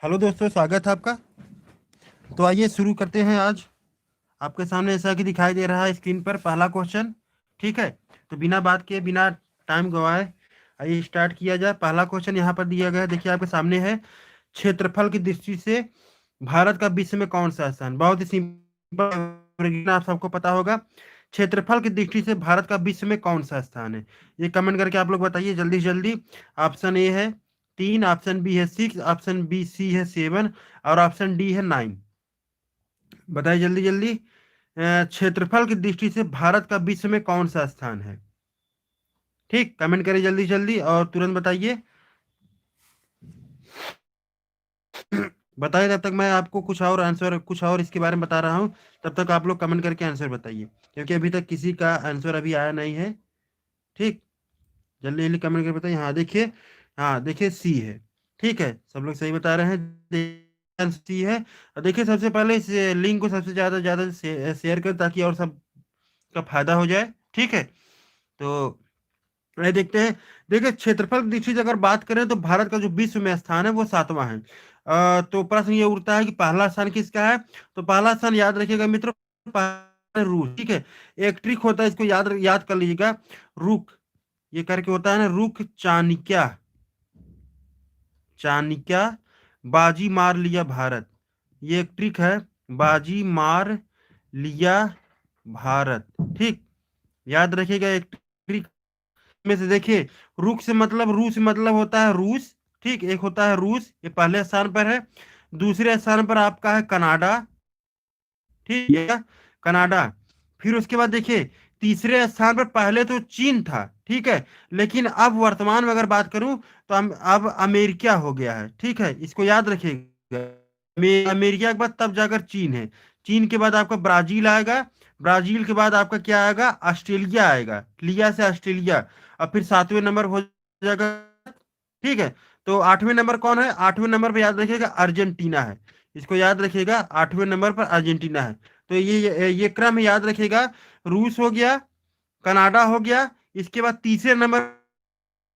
Hello दोस्तों, स्वागत है आपका। तो आइए शुरू करते हैं। आज आपके सामने ऐसा कि दिखाई दे रहा है स्क्रीन पर पहला क्वेश्चन। ठीक है, तो बिना बात किए बिना टाइम गवाए आइए स्टार्ट किया जाए। पहला क्वेश्चन यहाँ पर दिया गया है, देखिए आपके सामने है। क्षेत्रफल की दृष्टि से भारत का विश्व में कौन सा स्थान? बहुत ही सिंपल, आप सबको पता होगा। क्षेत्रफल की दृष्टि से भारत का विश्व में कौन सा स्थान है? ये कमेंट करके आप लोग बताइए जल्दी से जल्दी। ऑप्शन ए है 3, ऑप्शन बी है 6, ऑप्शन बी सी है 7 और ऑप्शन डी है 9। बताइए जल्दी जल्दी। क्षेत्रफल की दृष्टि से भारत का विश्व में कौन सा स्थान है? ठीक, कमेंट करिए जल्दी जल्दी और तुरंत बताइए। बताइए, तब तक मैं आपको कुछ और आंसर, कुछ और इसके बारे में बता रहा हूँ। तब तक आप लोग कमेंट करके आंसर बताइए, क्योंकि अभी तक किसी का आंसर अभी आया नहीं है। ठीक, जल्दी जल्दी कमेंट करके बताइए। हाँ देखिए, हाँ देखिए सी है। ठीक है, सब लोग सही बता रहे हैं, सी है। और देखिए, सबसे पहले इस लिंक को सबसे ज़्यादा शेयर करें ताकि और सब का फायदा हो जाए। ठीक है, तो ये देखते हैं। देखिए, क्षेत्रफल की दृष्टि से अगर बात करें तो भारत का जो विश्व में स्थान है वो 7वां है। तो प्रश्न ये उठता है कि पहला स्थान किसका है? तो पहला स्थान याद रखिएगा मित्रों, रूस। ठीक है, एक ट्रिक होता है, इसको याद याद कर लीजिएगा। रुक, ये करके होता है ना, रुक चाणक्य, चाणक्य बाजी मार लिया भारत। ये एक ट्रिक है, बाजी मार लिया भारत। ठीक, याद रखिएगा एक ट्रिक में से। देखिए, रुक से मतलब, रूस मतलब होता है रूस। ठीक, एक होता है रूस, ये पहले स्थान पर है। दूसरे स्थान पर आपका है कनाडा। ठीक है, कनाडा। फिर उसके बाद देखिए, तीसरे स्थान पर पहले तो चीन था। ठीक है, लेकिन अब वर्तमान में अगर बात करूं तो अब अमेरिका हो गया है। ठीक है, इसको याद रखिएगा। अमेरिका के बाद तब जाकर चीन है। चीन के बाद आपका ब्राजील आएगा। ब्राजील के बाद आपका क्या आएगा? ऑस्ट्रेलिया आएगा, लिया से ऑस्ट्रेलिया। और फिर 7वें नंबर हो जाएगा। ठीक है, तो 8वें नंबर कौन है? 8वें नंबर पे याद रखिएगा अर्जेंटीना है। इसको याद रखिएगा, 8वें नंबर पर अर्जेंटीना है। तो ये क्रम याद रखिएगा। रूस हो गया, कनाडा हो गया, इसके बाद तीसरे नंबर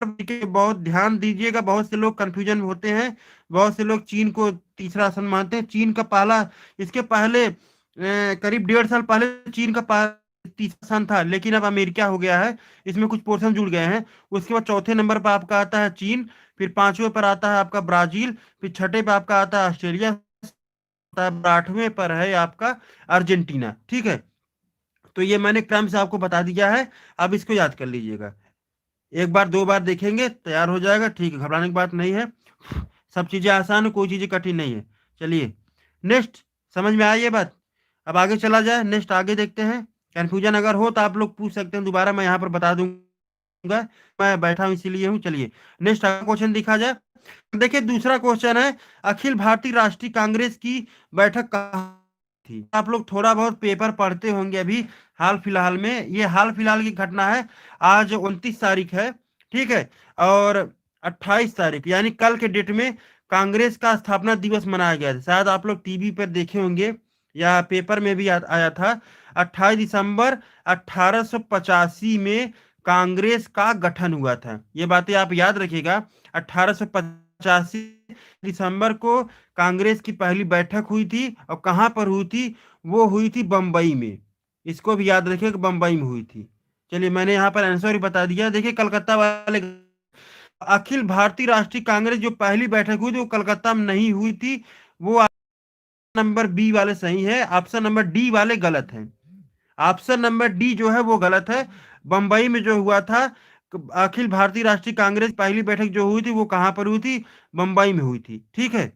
पे बहुत ध्यान दीजिएगा, बहुत से लोग कंफ्यूजन में होते हैं। बहुत से लोग चीन को तीसरा स्थान मानते हैं। चीन का पहला, इसके पहले करीब 1.5 साल पहले चीन का तीसरा स्थान था, लेकिन अब अमेरिका हो गया है। इसमें कुछ पोर्शन जुड़ गए हैं। उसके बाद चौथे नंबर पर आपका आता है चीन। फिर 5वें पर आता है आपका ब्राजील। फिर छठे पे आपका आता है ऑस्ट्रेलिया। 8वें पर है आपका अर्जेंटीना। ठीक है, तो ये मैंने क्रम से आपको बता दिया है। अब इसको याद कर लीजिएगा, एक बार दो बार देखेंगे तैयार हो जाएगा। ठीक है, घबराने की बात नहीं है। सब चीजें आसान है, कोई चीजें कठिन नहीं है। चलिए नेक्स्ट, समझ में आई ये बात? अब आगे चला जाए, नेक्स्ट आगे देखते हैं। कंफ्यूजन अगर हो तो आप लोग पूछ सकते हैं दोबारा, मैं यहाँ पर बता दूंगा। मैं बैठा हूँ इसीलिए हूँ। चलिए नेक्स्ट क्वेश्चन दिखा जाए। देखिए, दूसरा क्वेश्चन है, अखिल भारतीय राष्ट्रीय कांग्रेस की बैठक कहाँ थी? आप लोग थोड़ा बहुत पेपर पढ़ते होंगे अभी हाल फिलहाल में। ये हाल फिलहाल की घटना है। आज 29 तारीख है। ठीक है, और 28 तारीख यानी कल के डेट में कांग्रेस का स्थापना दिवस मनाया गया था। शायद आप लोग टीवी पर देखे होंगे या पेपर में भी आया था। 28 दिसंबर 1885 में कांग्रेस का गठन हुआ था। ये बातें आप याद रखिएगा। 1885 दिसंबर को कांग्रेस की पहली बैठक हुई थी। और कहां पर हुई थी? वो हुई थी बंबई में। इसको भी याद रखिए कि बंबई में हुई थी। चलिए, मैंने यहाँ पर आंसर ही बता दिया। देखिए, कलकत्ता वाले, अखिल भारतीय राष्ट्रीय कांग्रेस जो पहली बैठक हुई थी वो कलकत्ता में नहीं हुई थी। वो नंबर बी वाले सही है, ऑप्शन नंबर डी वाले गलत हैं। ऑप्शन नंबर डी जो है वो गलत है। बंबई में जो हुआ था, अखिल भारतीय राष्ट्रीय कांग्रेस पहली बैठक जो हुई थी वो कहां पर हुई थी? बंबई में हुई थी। ठीक है,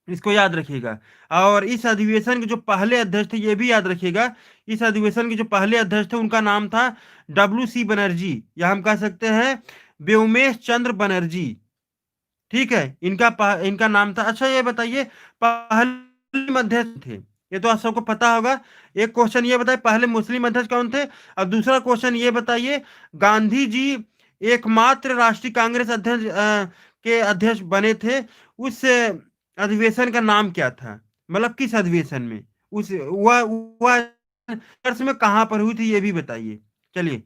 इसको याद रखिएगा। और इस अधिवेशन के जो पहले अध्यक्ष थे ये भी याद रखिएगा। इस अधिवेशन के जो पहले अध्यक्ष थे उनका नाम था WC बनर्जी, या हम कह सकते हैं व्योमेश चंद्र बनर्जी। ठीक है, इनका नाम था। अच्छा ये बताइए, पहले अध्यक्ष थे, ये तो आप सबको पता होगा। एक क्वेश्चन ये बताइए, पहले मुस्लिम अध्यक्ष कौन थे? और दूसरा क्वेश्चन ये बताइए, गांधी जी एकमात्र राष्ट्रीय कांग्रेस अध्यक्ष के अध्यक्ष बने थे, उस अधिवेशन का नाम क्या था? मतलब किस अधिवेशन में, उस वह वर्ष में कहां पर हुई थी ये भी बताइए। चलिए,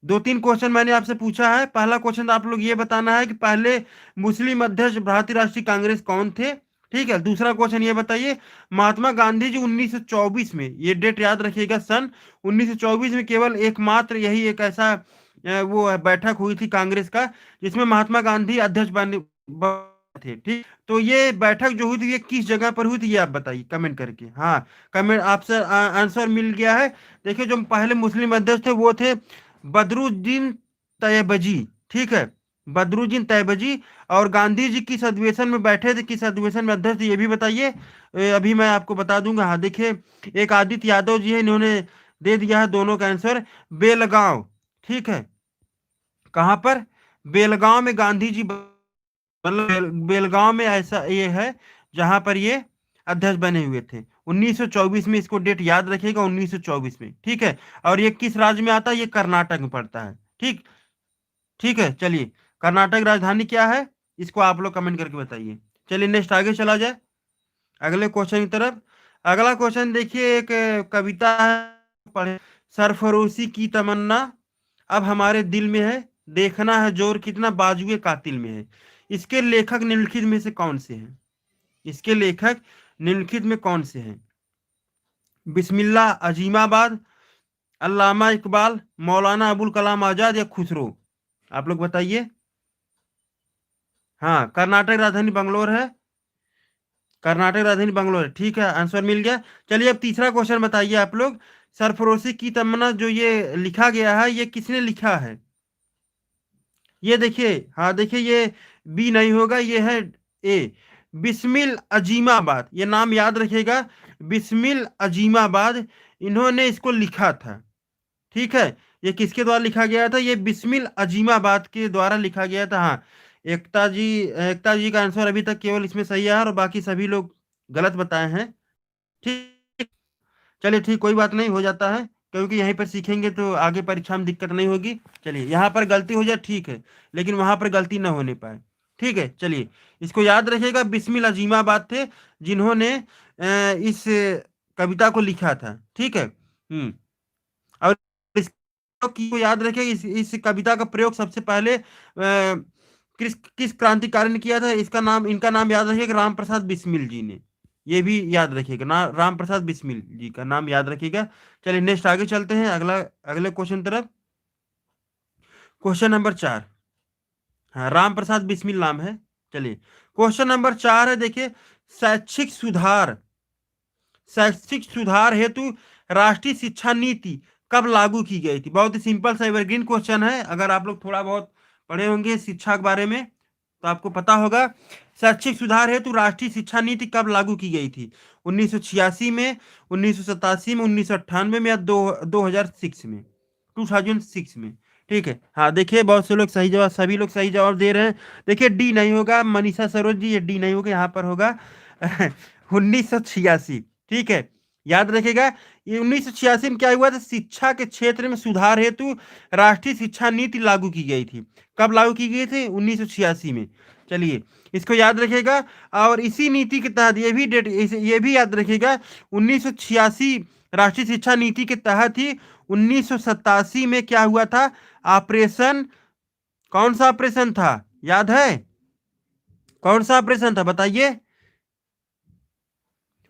दो तीन क्वेश्चन मैंने आपसे पूछा है। पहला क्वेश्चन आप लोग ये बताना है कि पहले मुस्लिम अध्यक्ष भारतीय राष्ट्रीय कांग्रेस कौन थे? ठीक है, दूसरा क्वेश्चन ये बताइए, महात्मा गांधी जी 1924 में, ये डेट याद रखिएगा, सन 1924 में केवल एकमात्र यही एक ऐसा वो बैठक हुई थी कांग्रेस का, जिसमें महात्मा गांधी अध्यक्ष थे। ठीक, तो ये बैठक जो हुई थी ये किस जगह पर हुई थी, ये आप बताइए कमेंट करके। हाँ, कमेंट आपसे आंसर मिल गया है। देखिए, जो पहले मुस्लिम अध्यक्ष थे वो थे बदरुद्दीन तैयबजी। ठीक है, बदरुद्दीन तैयबजी। और गांधी जी किस अधिवेशन में बैठे थे, किस अधिवेशन में अध्यक्ष थे, ये भी बताइए। अभी मैं आपको बता दूंगा। हाँ देखिए, एक आदित्य यादव जी है, इन्होंने दे दिया है दोनों का आंसर, बेलगांव। ठीक है, कहां पर, बेलगांव में गांधी जी, मतलब बेलगांव में ऐसा ये है जहां पर ये अध्यक्ष बने हुए थे 1924 में। इसको डेट याद रखिएगा, 1924 में। ठीक है, और ये किस राज्य में आता है, ये कर्नाटक में पड़ता है। ठीक, ठीक है, चलिए, कर्नाटक राजधानी क्या है, इसको आप लोग कमेंट करके बताइए। चलिए नेक्स्ट आगे चला जाए, अगले क्वेश्चन की तरफ। अगला क्वेश्चन देखिए, एक कविता है, पढ़े, सरफरोशी की तमन्ना अब हमारे दिल में है, देखना है जोर कितना बाजुए कातिल में है। इसके लेखक निम्नलिखित में से कौन से हैं, इसके लेखक निम्नलिखित में कौन से हैं? बिस्मिल्लाह अजीमाबाद, अल्लामा इकबाल, मौलाना अबुल कलाम आजाद या खुसरो, आप लोग बताइए। हाँ, कर्नाटक राजधानी बंगलोर है, कर्नाटक राजधानी बंगलोर है। ठीक है, आंसर मिल गया। चलिए अब तीसरा क्वेश्चन बताइए आप लोग, सरफरोशी की तमन्ना जो ये लिखा गया है, ये किसने लिखा है? ये देखिए, हाँ देखिए, ये बी नहीं होगा, ये है ए, बिस्मिल अजीमाबाद, ये नाम याद रखिएगा, बिस्मिल अजीमाबाद, इन्होंने इसको लिखा था। ठीक है, ये किसके द्वारा लिखा गया था, ये बिस्मिल अजीमाबाद के द्वारा लिखा गया था। हाँ, एकता जी का आंसर अभी तक केवल इसमें सही है, और बाकी सभी लोग गलत बताए हैं। ठीक, चलिए ठीक, कोई बात नहीं, हो जाता है, क्योंकि यहीं पर सीखेंगे तो आगे परीक्षा में दिक्कत नहीं होगी। चलिए, यहाँ पर गलती हो जाए ठीक है, लेकिन वहां पर गलती ना होने पाए। ठीक है, चलिए, इसको याद रखिएगा, बिस्मिल अजीमाबाद थे जिन्होंने इस कविता को लिखा था। ठीक है, और इस को याद रखें, इस कविता का प्रयोग सबसे पहले किस किस क्रांतिकारी ने किया था, इसका नाम, इनका नाम याद रखिएगा, राम प्रसाद बिस्मिल जी ने। ये भी याद रखिएगा ना, राम प्रसाद बिस्मिल जी का नाम याद रखिएगा। चलिए नेक्स्ट आगे चलते हैं, अगले क्वेश्चन तरफ। क्वेश्चन नंबर 4, हाँ, राम प्रसाद बिस्मिल नाम है। चलिए, क्वेश्चन नंबर 4 है, देखिए, शैक्षिक सुधार शैक्षिक सुधार हेतु राष्ट्रीय शिक्षा नीति कब लागू की गई थी? बहुत ही सिंपल सा एवरग्रीन क्वेश्चन है, अगर आप लोग थोड़ा बहुत पढ़े होंगे शिक्षा के बारे में तो आपको पता होगा। शैक्षिक सुधार हेतु राष्ट्रीय शिक्षा नीति कब लागू की गई थी? 1986 में, 1987 में, 1998 में, या 2006 में, 2006 में। ठीक है, हाँ देखिए, बहुत से लोग सही जवाब, सभी लोग सही जवाब दे रहे हैं। देखिए, डी नहीं होगा, मनीषा सरोज जी, ये डी नहीं होगा, यहाँ पर होगा 1986। ठीक है, याद रखेगा, ये 1986 में क्या हुआ था, शिक्षा के क्षेत्र में सुधार हेतु राष्ट्रीय शिक्षा नीति लागू की गई थी। कब लागू की गई थी? 1986 में। चलिए, इसको याद रखेगा, और इसी नीति के तहत ये भी डेट, ये भी याद रखेगा, 1986 राष्ट्रीय शिक्षा नीति के तहत ही 1987 में क्या हुआ था, ऑपरेशन, कौन सा ऑपरेशन था, याद है? कौन सा ऑपरेशन था, बताइए।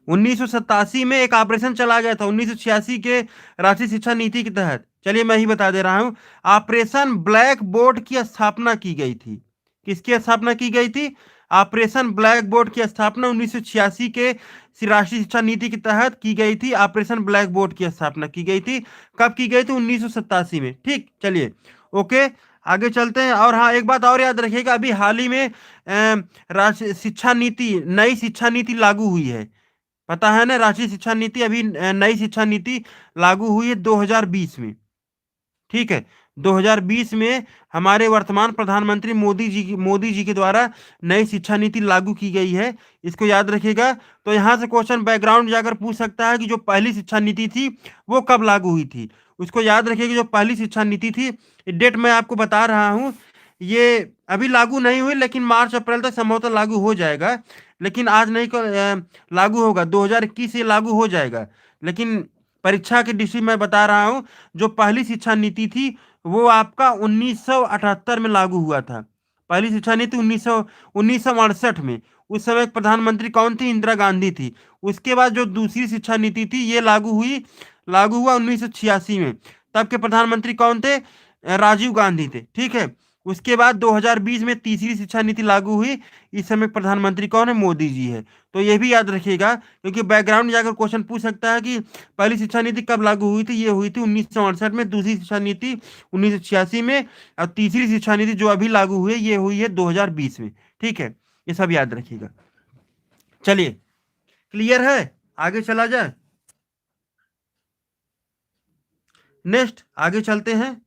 1987 में एक ऑपरेशन चला गया था 1986 के राष्ट्रीय शिक्षा नीति के तहत। चलिए, मैं ही बता दे रहा हूं, ऑपरेशन ब्लैक बोर्ड की स्थापना की गई थी। किसकी स्थापना की गई थी? ऑपरेशन ब्लैक बोर्ड की स्थापना 1986 के राष्ट्रीय शिक्षा नीति के तहत की गई थी। ऑपरेशन ब्लैक बोर्ड की स्थापना की गई थी, कब की गई थी? 1987 में। ठीक, चलिए, ओके, आगे चलते हैं। और हाँ, एक बात और याद रखिएगा, अभी हाल ही में राष्ट्रीय शिक्षा नीति, नई शिक्षा नीति लागू हुई है, पता है ना, राष्ट्रीय शिक्षा नीति, अभी नई शिक्षा नीति लागू हुई है 2020 में। ठीक है, 2020 में हमारे वर्तमान प्रधानमंत्री मोदी जी के द्वारा नई शिक्षा नीति लागू की गई है, इसको याद रखिएगा। तो यहां से क्वेश्चन बैकग्राउंड जाकर पूछ सकता है कि जो पहली शिक्षा नीति थी वो कब लागू हुई थी। उसको याद रखिएगा, जो पहली शिक्षा नीति थी, डेट मैं आपको बता रहा हूं, ये अभी लागू नहीं हुई, लेकिन मार्च अप्रैल तक संभवतः लागू हो जाएगा, लेकिन आज नहीं लागू होगा, 2021 से लागू हो जाएगा। लेकिन परीक्षा की दृष्टि मैं बता रहा हूं, जो पहली शिक्षा नीति थी वो आपका 1978 में लागू हुआ था। पहली शिक्षा नीति 1968 में। उस समय प्रधानमंत्री कौन थी? इंदिरा गांधी थी। उसके बाद जो दूसरी शिक्षा नीति थी ये लागू हुआ 1986 में। तब के प्रधानमंत्री कौन थे? राजीव गांधी थे। ठीक है। उसके बाद 2020 में तीसरी शिक्षा नीति लागू हुई। इस समय प्रधानमंत्री कौन है? मोदी जी है। तो ये भी याद रखिएगा, क्योंकि बैकग्राउंड में जाकर क्वेश्चन पूछ सकता है कि पहली शिक्षा नीति कब लागू हुई थी? ये हुई थी 1968 में, दूसरी शिक्षा नीति 1986 में, और तीसरी शिक्षा नीति जो अभी लागू हुई है ये हुई है 2020 में। ठीक है, ये सब याद रखिएगा। चलिए, क्लियर है? आगे चला जाए। नेक्स्ट आगे चलते हैं।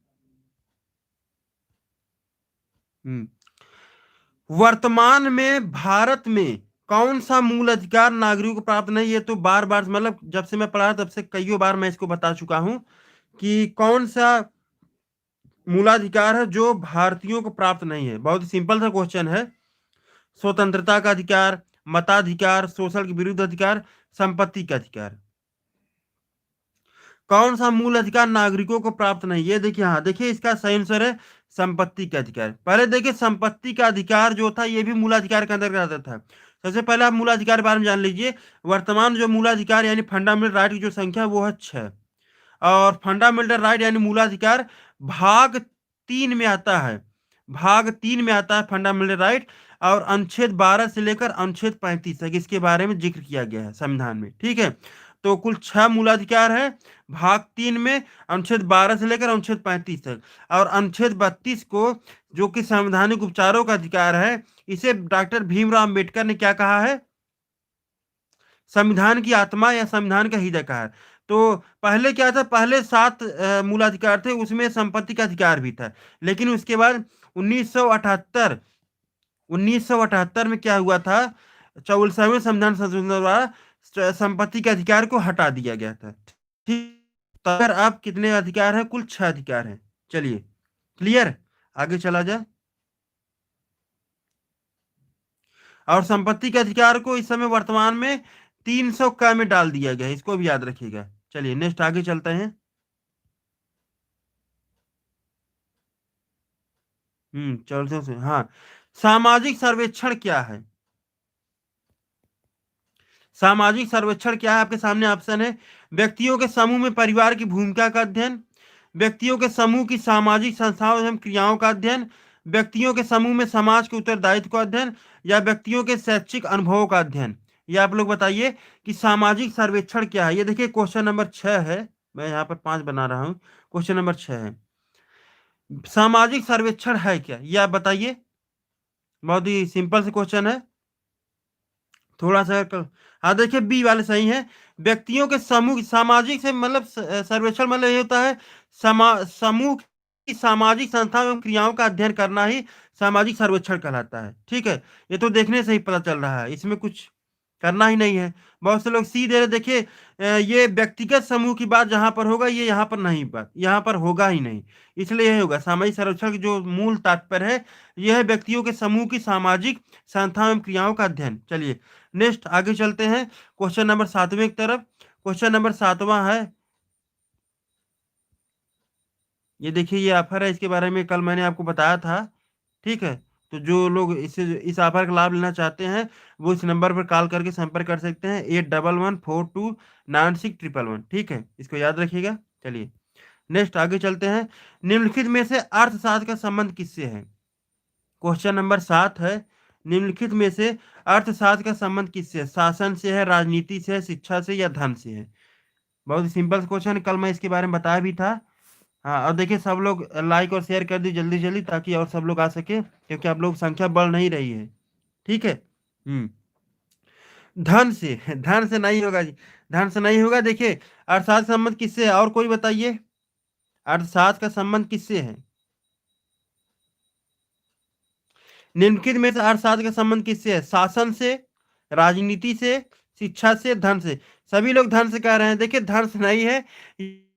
वर्तमान में भारत में कौन सा मूल अधिकार नागरिकों को प्राप्त नहीं? ये तो बार बार, मतलब जब से मैं पढ़ा तब से कईयों बार मैं इसको बता चुका हूं कि कौन सा मूलाधिकार है जो भारतीयों को प्राप्त नहीं है। बहुत ही सिंपल सा क्वेश्चन है। स्वतंत्रता का अधिकार, मताधिकार, शोषण के विरुद्ध अधिकार, संपत्ति का अधिकार। कौन सा मूल अधिकार नागरिकों को प्राप्त नहीं? ये देखिए, हाँ देखिए, इसका सही आंसर है संपत्ति का अधिकार। पहले देखिए, संपत्ति का अधिकार जो था ये भी मूलाधिकार के अंतर्गत आता था। सबसे पहले आप मूलाधिकार के बारे में जान लीजिए। वर्तमान जो मूलाधिकार यानी फंडामेंटल राइट की जो संख्या वो है 6। और फंडामेंटल राइट यानी मूलाधिकार भाग 3 में आता है। भाग 3 में आता है फंडामेंटल राइट, और अनुच्छेद 12 से लेकर अनुच्छेद 35 तक इसके बारे में जिक्र किया गया है संविधान में। ठीक है, तो कुल 6 मूलाधिकार है भाग 3 में, अनुच्छेद 12 से लेकर अनुच्छेद 35 तक। और अनुच्छेद 32 को, जो कि संवैधानिक उपचारों का अधिकार है, इसे डॉक्टर भीमराव अंबेडकर ने क्या कहा है? संविधान की आत्मा या संविधान का हृदय कहा है। तो पहले क्या था? पहले 7 मूलाधिकार थे, उसमें संपत्ति का अधिकार भी था। लेकिन उसके बाद 1978 में क्या हुआ था? 44वें संविधान संशोधन द्वारा संपत्ति के अधिकार को हटा दिया गया था। ठीक, तो अगर अब कितने अधिकार हैं? कुल 6 अधिकार हैं। चलिए, क्लियर? आगे चला जाए। और संपत्ति के अधिकार को इस समय वर्तमान में 300 क में डाल दिया गया है, इसको भी याद रखिएगा। चलिए, नेक्स्ट आगे चलते हैं। चलते से, हाँ, सामाजिक सर्वेक्षण क्या है? सामाजिक सर्वेक्षण क्या है? आपके सामने ऑप्शन है। व्यक्तियों के समूह में परिवार की भूमिका का अध्ययन, व्यक्तियों के समूह की सामाजिक संस्थाओं एवं क्रियाओं का अध्ययन, व्यक्तियों के समूह में समाज के उत्तरदायित्व का अध्ययन, या व्यक्तियों के शैक्षिक अनुभवों का अध्ययन। ये आप लोग बताइए कि सामाजिक सर्वेक्षण क्या है। ये देखिए, क्वेश्चन नंबर 6 है। मैं यहाँ पर 5 बना रहा हूँ। क्वेश्चन नंबर 6 है, सामाजिक सर्वेक्षण है क्या? ये आप बताइए। बहुत ही सिंपल से क्वेश्चन है। थोड़ा सा हाँ देखिए, बी वाले सही है। व्यक्तियों के समूह, सामाजिक से मतलब सर्वेक्षण मतलब ये होता है समूह की सामाजिक संस्थाओं एवं क्रियाओं का अध्ययन करना ही सामाजिक सर्वेक्षण कहलाता है। ठीक है, ये तो देखने से ही पता चल रहा है, इसमें कुछ करना ही नहीं है। बहुत से लोग सी दे रहे। देखिए, ये व्यक्तिगत समूह की बात जहां पर होगा, ये यहाँ पर नहीं, बात यहाँ पर होगा ही नहीं। इसलिए यही होगा सामाजिक सर्वेक्षण की जो मूल तात्पर्य है, यह है व्यक्तियों के समूह की सामाजिक संस्थाओं एवं क्रियाओं का अध्ययन। चलिए, नेक्स्ट आगे चलते हैं क्वेश्चन नंबर 7वें की तरफ। क्वेश्चन नंबर 7वां है, ये देखिए, ये ऑफर है, इसके बारे में कल मैंने आपको बताया था। ठीक है, तो जो लोग इस ऑफर का लाभ लेना चाहते हैं वो इस नंबर पर कॉल करके संपर्क कर सकते हैं, 8114296111। ठीक है, इसको याद रखिएगा। चलिए, नेक्स्ट आगे चलते हैं। निम्नलिखित में से अर्थशास्त्र का संबंध किससे है? क्वेश्चन नंबर 7 है, निम्नलिखित में से अर्थशास्त्र का संबंध किससे है? शासन से है, राजनीति से है, शिक्षा से, या धन से है? बहुत ही सिंपल क्वेश्चन, कल मैं इसके बारे में बताया भी था। हाँ, और देखिए, सब लोग लाइक और शेयर कर दी जल्दी जल्दी, ताकि और सब लोग आ सके, क्योंकि आप लोग संख्या बढ़ नहीं रही है। ठीक है। धन से, धन से नहीं होगा जी, धन से नहीं होगा। देखिए, अर्थशास्त्र का संबंध किससे है? और कोई बताइए, अर्थशास्त्र का संबंध किससे है? निम्नलिखित में से अर्थशास्त्र का संबंध किससे है? शासन से, राजनीति से, शिक्षा से, धन से। सभी लोग धन से कह रहे हैं। देखिए, धन से नहीं है,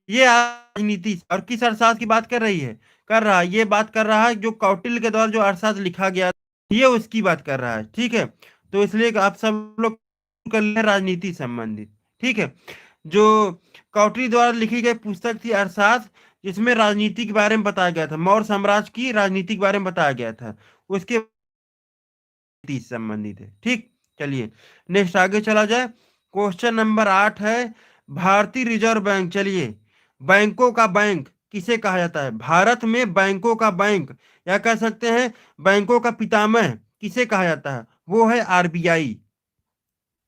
ये राजनीति से। और किस अर्थशास्त्र की बात कर रही है? कर रहा है, ये बात कर रहा है जो कौटिल्य के द्वारा जो अर्थशास्त्र लिखा गया, ये उसकी बात कर रहा है। ठीक है, तो इसलिए आप सब लोग कर ले राजनीति संबंधित। ठीक है, जो कौटिल्य द्वारा लिखी गई पुस्तक थी अर्थशास्त्र, जिसमें राजनीति के बारे में बताया गया था, मौर्य साम्राज्य की राजनीति के बारे में बताया गया था, उसके संबंधित है। ठीक, चलिए नेक्स्ट आगे चला जाए। क्वेश्चन नंबर 8 है, भारतीय रिजर्व बैंक। चलिए, बैंकों का बैंक किसे कहा जाता है? भारत में बैंकों का बैंक, या कह सकते हैं बैंकों का पितामह किसे कहा जाता है? वो है आरबीआई,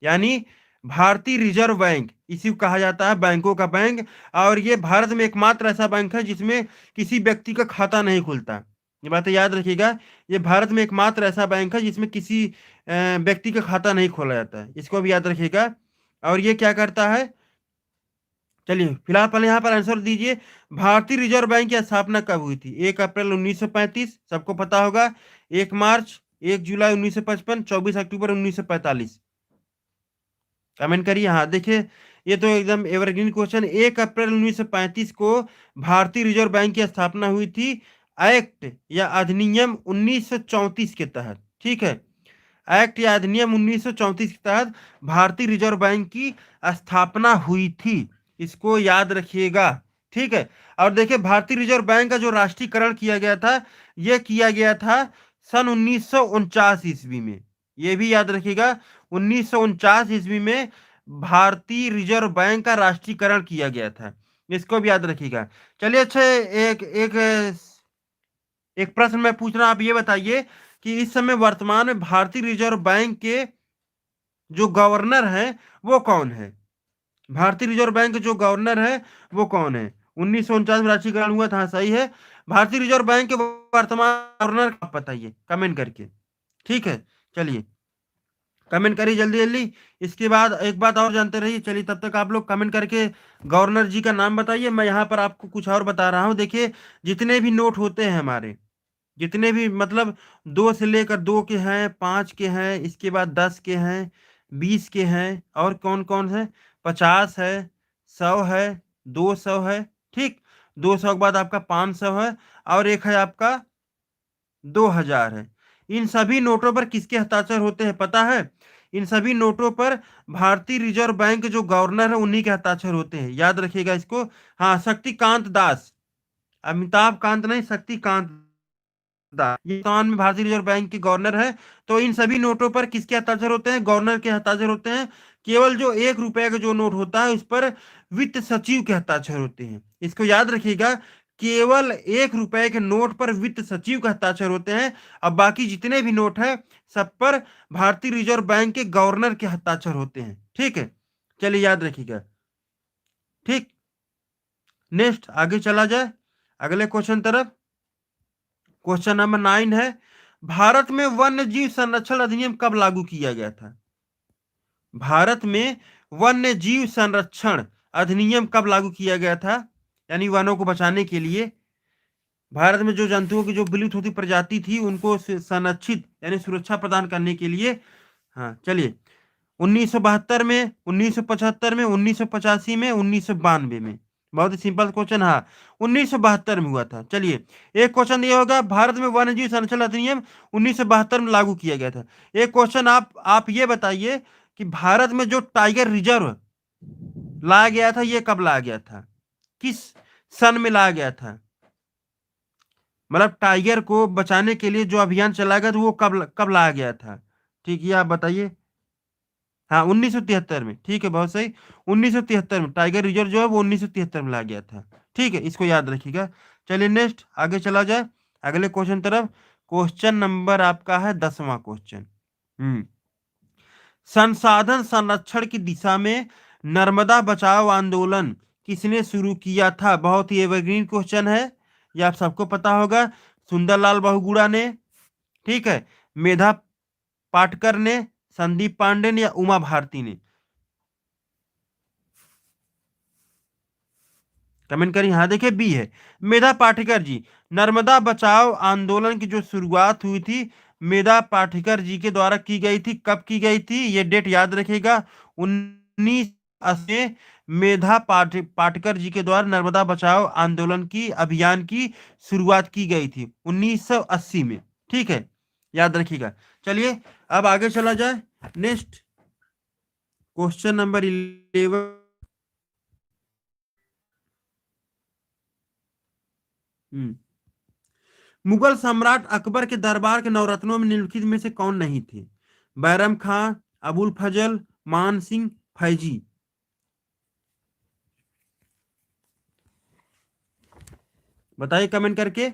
यानी भारतीय रिजर्व बैंक, इसी को कहा जाता है बैंकों का बैंक। और ये भारत में एकमात्र ऐसा बैंक है जिसमें किसी व्यक्ति का खाता नहीं खुलता। ये बातें याद रखिएगा, ये भारत में एकमात्र ऐसा बैंक है जिसमें किसी व्यक्ति का खाता नहीं खोला जाता है, इसको भी याद रखिएगा। और ये क्या करता है? चलिए फिलहाल पहले यहाँ पर आंसर दीजिए, भारतीय रिजर्व बैंक की स्थापना कब हुई थी? 1 अप्रैल 1935, सबको पता होगा। 1 मार्च, 1 जुलाई 1955, 24 अक्टूबर 1945। कमेंट करिए। हाँ देखिए, ये तो एकदम एवरग्रीन क्वेश्चन। 1 अप्रैल 1935 को भारतीय रिजर्व बैंक की स्थापना हुई थी, एक्ट या अधिनियम 1934 के तहत। ठीक है, एक्ट या अधिनियम 1934 के तहत भारतीय रिजर्व बैंक की स्थापना हुई थी, इसको याद रखिएगा। ठीक है, और देखिए भारतीय रिजर्व बैंक का जो राष्ट्रीयकरण किया गया था, यह किया गया था सन 1949 ईस्वी में। यह भी याद रखिएगा, 1949 ईस्वी में भारतीय रिजर्व बैंक का राष्ट्रीयकरण किया गया था, इसको भी याद रखिएगा। चलिए अच्छा, एक एक एक प्रश्न मैं पूछ रहा हूं, आप ये बताइए कि इस समय वर्तमान में भारतीय रिजर्व बैंक के जो गवर्नर हैं वो कौन है? भारतीय रिजर्व बैंक के जो गवर्नर है वो कौन है? 1949 में राष्ट्रीयकरण हुआ था, हाँ, सही है। भारतीय रिजर्व बैंक के वर्तमान गवर्नर आप बताइए कमेंट करके। ठीक है, चलिए कमेंट करिए जल्दी जल्दी। इसके बाद एक बात और जानते रहिए। चलिए तब तक आप लोग कमेंट करके गवर्नर जी का नाम बताइए, मैं यहाँ पर आपको कुछ और बता रहा हूँ। देखिए, जितने भी नोट होते हैं हमारे, जितने भी मतलब 2 से लेकर 2 के हैं, 5 के हैं, इसके बाद 10 के हैं, 20 के हैं, और कौन कौन है, 50 है, 100 है, 200 है। ठीक, 200 के बाद आपका 500 है, और एक है आपका 2000 है। इन सभी नोटों पर किसके हस्ताक्षर होते हैं पता है? इन सभी नोटों पर भारतीय रिजर्व बैंक के जो गवर्नर है उन्हीं के हस्ताक्षर होते हैं, याद रखिएगा इसको। हाँ, शक्तिकांत दास, अमिताभ कांत नहीं, शक्तिकांत दास, ये वर्तमान में भारतीय रिजर्व बैंक के गवर्नर है। तो इन सभी नोटों पर किसके हस्ताक्षर होते हैं? गवर्नर के हस्ताक्षर होते हैं। केवल जो 1 रुपए का जो नोट होता है उस पर वित्त सचिव के हस्ताक्षर होते हैं, इसको याद रखिएगा। केवल 1 रुपए के नोट पर वित्त सचिव का हस्ताक्षर होते हैं। अब बाकी जितने भी नोट हैं सब पर भारतीय रिजर्व बैंक के गवर्नर के हस्ताक्षर होते हैं। ठीक है, चलिए याद रखिएगा। ठीक, नेक्स्ट आगे चला जाए अगले क्वेश्चन तरफ। क्वेश्चन नंबर 9 है, भारत में वन्य जीव संरक्षण अधिनियम कब लागू किया गया था? भारत में वन्य जीव संरक्षण अधिनियम कब लागू किया गया था? यानी वनों को बचाने के लिए, भारत में जो जंतुओं की जो विलुप्त होती प्रजाति थी उनको संरक्षित यानी सुरक्षा प्रदान करने के लिए। हाँ चलिए, 1972 में, 1975 में, 1985 में, 1992 में। बहुत ही सिंपल क्वेश्चन। हाँ, 1972 में हुआ था। चलिए, एक क्वेश्चन ये होगा, भारत में वन्यजीव संरक्षण अधिनियम 1972 में लागू किया गया था। एक क्वेश्चन आप ये बताइए कि भारत में जो टाइगर रिजर्व लाया गया था ये कब लाया गया था? किस सन में लाया गया था? मतलब टाइगर को बचाने के लिए जो अभियान चलाया गया था वो कब कब लाया गया था? ठीक है, आप बताइए। हाँ, 1973 में। ठीक है, बहुत सही। 1973 में टाइगर रिजर्व जो है वो 1973 में लाया गया था। ठीक है, इसको याद रखिएगा। चलिए नेक्स्ट आगे चला जाए अगले क्वेश्चन तरफ। क्वेश्चन नंबर आपका है 10वां क्वेश्चन। संसाधन संरक्षण की दिशा में नर्मदा बचाओ आंदोलन किसने शुरू किया था? बहुत ही एवरग्रीन क्वेश्चन है, ये आप सबको पता होगा। सुंदरलाल बहुगुणा ने, ठीक है, मेधा पाटकर ने, संदीप पांडे ने, या उमा भारती ने? कमेंट करिए। हाँ देखिए, बी है, मेधा पाटेकर जी। नर्मदा बचाओ आंदोलन की जो शुरुआत हुई थी मेधा पाटेकर जी के द्वारा की गई थी। कब की गई थी ये डेट याद रखेगा, 1980 में मेधा पाटेकर जी के द्वारा नर्मदा बचाओ आंदोलन की अभियान की शुरुआत की गई थी 1980 में। ठीक है, याद रखिएगा। चलिए अब आगे चला जाए। Next question number 11। मुगल सम्राट अकबर के दरबार के नवरत्नों में निम्नलिखित में से कौन नहीं थे? बैरम खां, अबुल फजल, मान सिंह, फैजी। बताइए कमेंट करके।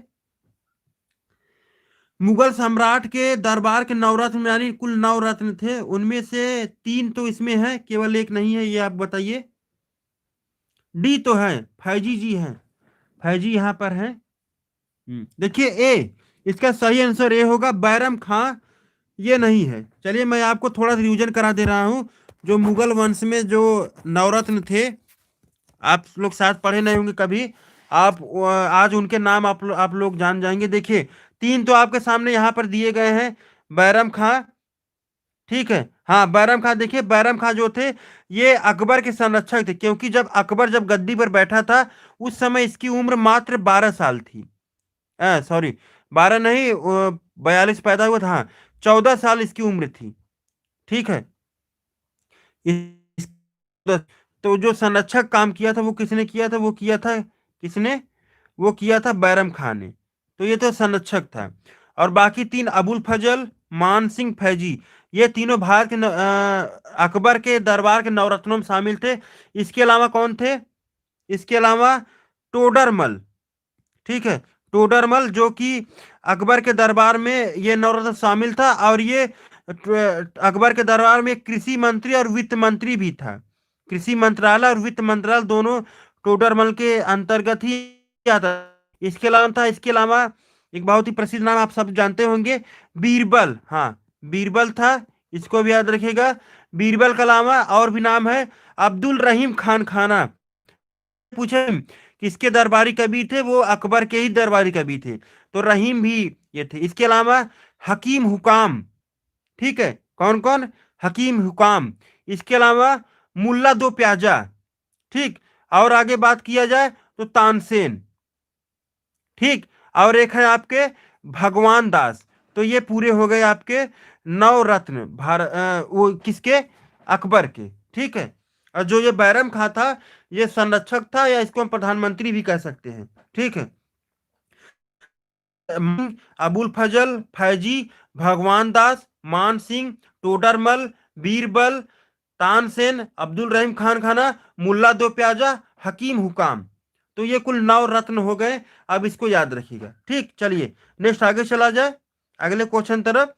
मुगल सम्राट के दरबार के नवरत्न यानी कुल 9 रत्न थे, उनमें से 3 तो इसमें है, केवल एक नहीं है, ये आप बताइए। डी तो है, फैजी जी हैं, फैजी यहाँ पर है। देखिए ए, इसका सही आंसर ए होगा, बैरम खां ये नहीं है। चलिए मैं आपको थोड़ा रिवीजन करा दे रहा हूँ। जो मुगल वंश में जो नवरत्न थे, आप लोग शायद पढ़े नहीं होंगे कभी, आप आज उनके नाम आप लोग जान जाएंगे। देखिए 3 तो आपके सामने यहाँ पर दिए गए हैं। बैरम खां, ठीक है, हाँ बैरम खां। देखिए बैरम खां जो थे ये अकबर के संरक्षक थे, क्योंकि जब अकबर जब गद्दी पर बैठा था उस समय इसकी उम्र मात्र 12 साल थी। सॉरी, 12 नहीं, 42 पैदा हुआ था, हाँ 14 साल इसकी उम्र थी। ठीक है। इस, तो जो संरक्षक काम किया था वो किसने किया था? वो किया था किसने? वो किया था बैरम खान ने। तो ये तो संरक्षक था। और बाकी 3 अबुल फजल, मान सिंह, फैजी, ये तीनों भारत के अकबर के दरबार के नवरत्नों में शामिल थे। इसके अलावा कौन थे? इसके अलावा टोडरमल, ठीक है, टोडरमल जो कि अकबर के दरबार में ये नवरत्न शामिल था, और ये अकबर के दरबार में कृषि मंत्री और वित्त मंत्री भी था। कृषि मंत्रालय और वित्त मंत्रालय दोनों टोडरमल के अंतर्गत ही आता। इसके अलावा एक बहुत ही प्रसिद्ध नाम आप सब जानते होंगे, बीरबल। हाँ बीरबल था, इसको भी याद रखिएगा। बीरबल के अलावा और भी नाम है, अब्दुल रहीम खान खाना। पूछे किसके दरबारी कवि थे? वो अकबर के ही दरबारी कवि थे, तो रहीम भी ये थे। इसके अलावा हकीम हुकाम, ठीक है, कौन कौन? हकीम हुकाम। इसके अलावा मुल्ला दो प्याजा, ठीक। और आगे बात किया जाए तो तानसेन, ठीक। और एक है आपके भगवान दास। तो ये पूरे हो गए आपके 9 रत्न वो किसके? अकबर के, ठीक है। और जो ये बैरम खां था ये संरक्षक था, या इसको हम प्रधानमंत्री भी कह सकते हैं, ठीक है। अबुल फजल, फैजी, भगवान दास, मान सिंह, टोडरमल, बीरबल, तानसेन, अब्दुल रहीम खान खाना, मुल्ला दो प्याजा, हकीम हुकाम। तो ये कुल 9 रत्न हो गए। अब इसको याद रखिएगा, ठीक। चलिए नेक्स्ट आगे चला जाए, अगले क्वेश्चन तरफ।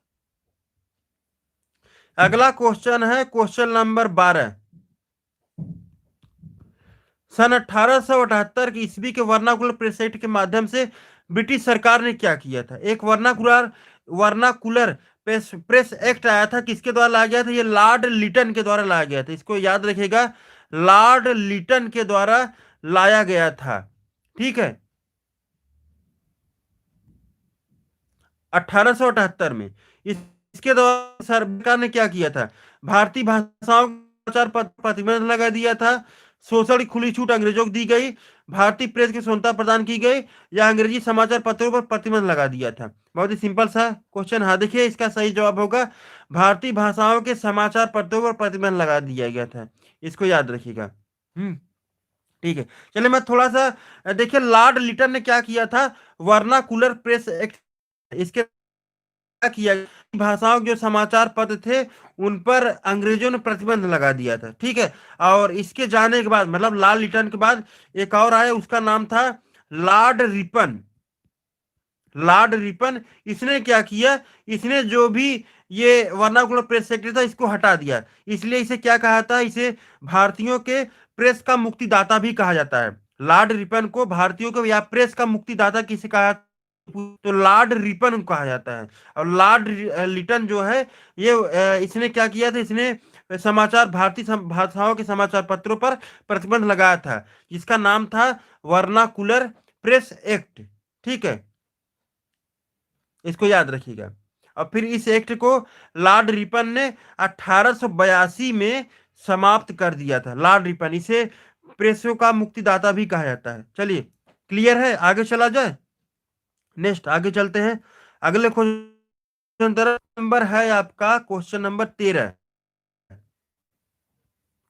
अगला क्वेश्चन है क्वेश्चन नंबर 12। सन 1878 की ईस्वी के वर्नाकुलर प्रेस एक्ट के माध्यम से ब्रिटिश सरकार ने क्या किया था? एक वर्नाकुलर वर्नाकुलर प्रेस एक्ट आया था, किसके द्वारा लाया गया था? ये लॉर्ड लिटन के द्वारा लाया गया था, इसको याद रखिएगा, लॉर्ड लिटन के द्वारा लाया गया था, ठीक है, 1878 में। इसके द्वारा सरकार ने क्या किया था? भारतीय भाषाओं समाचार पत्र प्रतिबंध लगा दिया था, शोषण की खुली छूट अंग्रेजों को दी गई, भारतीय प्रेस की स्वतंत्रता प्रदान की गई, या अंग्रेजी समाचार पत्रों पर प्रतिबंध लगा दिया था? बहुत ही सिंपल सा क्वेश्चन। हाँ देखिए इसका सही जवाब होगा भारतीय भाषाओं के समाचार पत्रों पर प्रतिबंध लगा दिया गया था, इसको याद रखिएगा। ठीक है। चलिए मैं थोड़ा सा देखिए लॉर्ड लिटन ने क्या किया था, वर्नाकुलर प्रेस एक्ट, इसके क्या किया, भाषाओं के जो समाचार पत्र थे उन पर अंग्रेजों ने प्रतिबंध लगा दिया था, ठीक है। और इसके जाने के बाद, मतलब लॉर्ड लिटन के बाद एक और आया, उसका नाम था लॉर्ड रिपन। लॉर्ड रिपन, इसने क्या किया, इसने जो भी ये वर्नाकुलर प्रेस सेक्रेटरी था इसको हटा दिया। इसलिए इसे क्या कहा था? इसे भारतीयों के प्रेस का मुक्तिदाता भी कहा जाता है। लॉर्ड रिपन को भारतीयों के या प्रेस का मुक्तिदाता किसे कहा? तो लॉर्ड रिपन कहा जाता है। और लॉर्ड लिटन जो है ये इसने क्या किया था? इसने समाचार भारतीय भाषाओं के समाचार पत्रों पर प्रतिबंध लगाया था, जिसका नाम था वर्नाकुलर प्रेस एक्ट, ठीक है, इसको याद रखिएगा। और फिर इस एक्ट को लॉर्ड रिपन ने 1882 में समाप्त कर दिया था। लॉर्ड रिपन, इसे प्रेसों का मुक्तिदाता भी कहा जाता है। चलिए क्लियर है, आगे चला जाए। नेक्स्ट आगे चलते हैं, अगले क्वेश्चन तरफ। नंबर है आपका क्वेश्चन नंबर 13।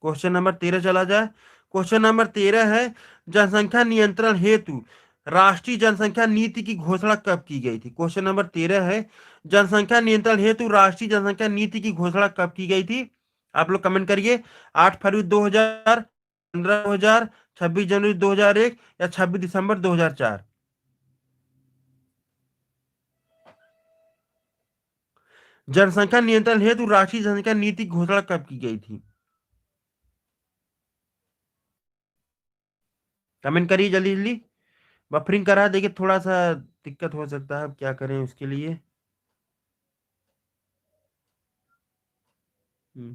क्वेश्चन नंबर 13 चला जाए। क्वेश्चन नंबर 13 है, जनसंख्या नियंत्रण हेतु राष्ट्रीय जनसंख्या नीति की घोषणा कब की गई थी? क्वेश्चन नंबर 13 है, जनसंख्या नियंत्रण हेतु राष्ट्रीय जनसंख्या नीति की घोषणा कब की गई थी? आप लोग कमेंट करिए। 8 फरवरी 2000, 15 2000, 26 जनवरी 2001 या 26 दिसंबर 2004? जनसंख्या नियंत्रण हेतु राष्ट्रीय जनसंख्या नीति की घोषणा कब की गई थी? कमेंट करिए जल्दी जल्दी। बफरिंग करा देखिए, थोड़ा सा दिक्कत हो सकता है, अब क्या करें उसके लिए।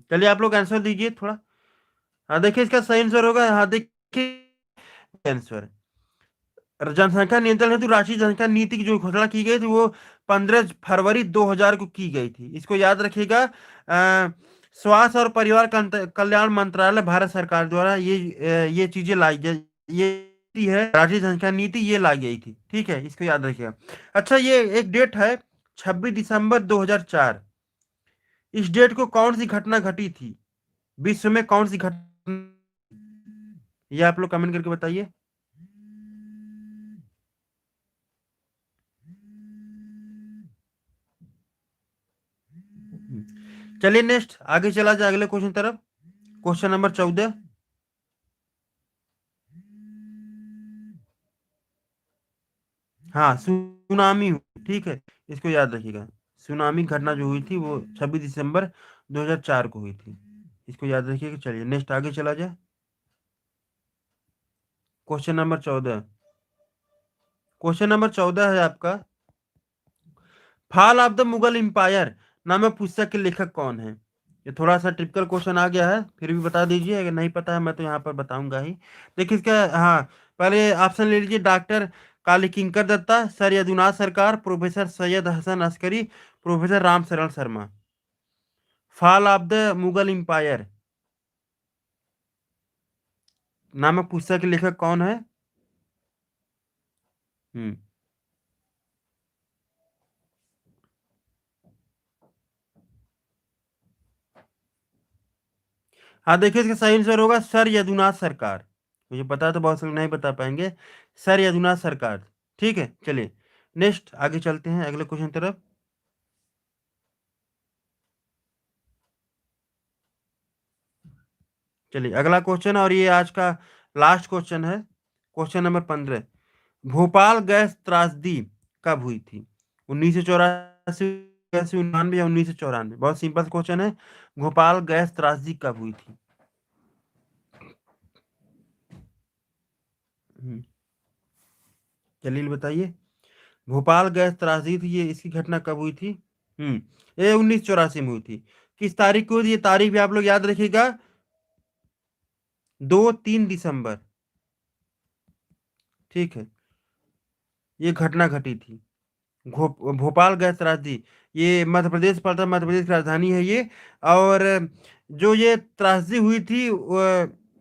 चलिए आप लोग आंसर दीजिए थोड़ा। हाँ देखिए, इसका सही आंसर होगा, हाँ देखिए आंसर, जनसंख्या नियंत्रण हेतु राष्ट्रीय जनसंख्या नीति की जो घोषणा की गई थी वो 15 फरवरी 2000 को की गई थी। इसको याद रखिएगा। स्वास्थ्य और परिवार कल्याण मंत्रालय भारत सरकार द्वारा ये चीजें लाई गई, ये है राष्ट्रीय जनसंख्या नीति, ये लाई गई थी। ठीक है, इसको याद रखिएगा। अच्छा, ये एक डेट है 26 दिसंबर 2004। इस डेट को कौन सी घटना घटी थी? विश्व में कौन सी घटना, ये आप लोग कमेंट करके बताइए। चलिए नेक्स्ट आगे चला जाए अगले क्वेश्चन तरफ। Question number 14। हाँ, सुनामी हुई, ठीक है, इसको याद रखिएगा। सुनामी घटना जो हुई थी वो 26 दिसंबर 2004 को हुई थी, इसको याद रखिएगा। चलिए नेक्स्ट आगे चला जाए। Question number 14। क्वेश्चन नंबर 14 है आपका, fall of the Mughal empire नामक पुस्तक के लेखक कौन है? ये थोड़ा सा टिपिकल क्वेश्चन आ गया है, फिर भी बता दीजिए, अगर नहीं पता है मैं तो यहाँ पर बताऊंगा ही। देखिए इसका, हाँ, पहले ऑप्शन ले लीजिए। Doctor Kali Kinkar Datta, sir Jadunath Sarkar, professor Syed Hasan Askari, professor Ram Sharan Sharma. Fall of the Mughal empire नामक पुस्तक के लेखक कौन है? हम्म हाँ देखिए, इसका सही आंसर होगा सर यदुनाथ सरकार। मुझे पता है तो बहुत से लोग नहीं बता पाएंगे, सर यदुनाथ सरकार। ठीक है, चलिए नेक्स्ट आगे चलते हैं अगले क्वेश्चन तरफ। चलिए अगला क्वेश्चन, और ये आज का लास्ट क्वेश्चन है। Question number 15। भोपाल गैस त्रासदी कब हुई थी? 1984, 1999 या 1994? बहुत सिंपल क्वेश्चन है। भोपाल गैस त्रासदी कब हुई थी? हम्म, जलील बताइए। भोपाल गैस त्रासदी थी, ये इसकी घटना कब हुई थी? ये 1984 में हुई थी। किस तारीख को हुई थी? ये तारीख भी आप लोग याद रखिएगा, 2-3 दिसंबर। ठीक है, ये घटना घटी थी। भोपाल गैस त्रासदी, ये मध्य प्रदेश पड़ता है, मध्य प्रदेश की राजधानी है ये। और जो ये त्रासदी हुई थी,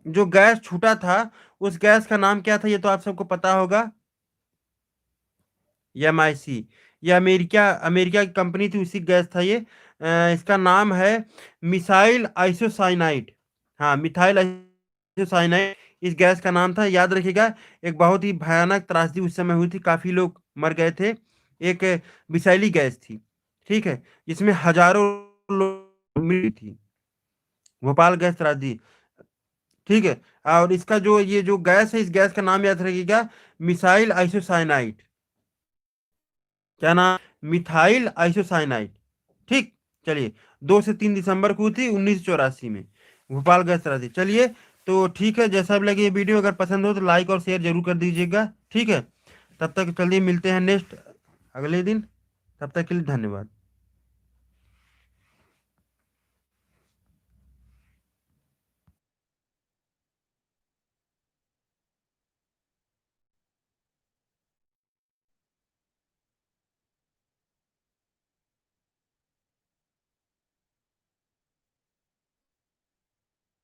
जो गैस छूटा था, उस गैस का नाम क्या था? ये तो आप सबको पता होगा, MIC। ये अमेरिका अमेरिका की कंपनी थी, उसी गैस था ये। इसका नाम है मिसाइल आइसोसाइनाइड। हाँ, मिथाइल आइसोसाइनाइड इस गैस का नाम था, याद रखिएगा। एक बहुत ही भयानक त्रासदी उस समय हुई थी, काफी लोग मर गए थे। एक विषैली गैस थी, ठीक है, जिसमें हजारों लोग मृत्यु थी। भोपाल गैस त्रासदी, ठीक है। और इसका जो ये जो गैस है, इस गैस का नाम याद रखिएगा, मिसाइल आइसोसाइनाइड। क्या नाम? Methyl isocyanide. ठीक, चलिए 2 से 3 दिसंबर को थी 1984 में, भोपाल गैस त्रासदी। चलिए, तो ठीक है, जैसा भी लगे ये वीडियो, अगर पसंद हो तो लाइक और शेयर जरूर कर दीजिएगा। ठीक है, तब तक चलिए मिलते हैं नेक्स्ट अगले दिन। तब तक के लिए धन्यवाद।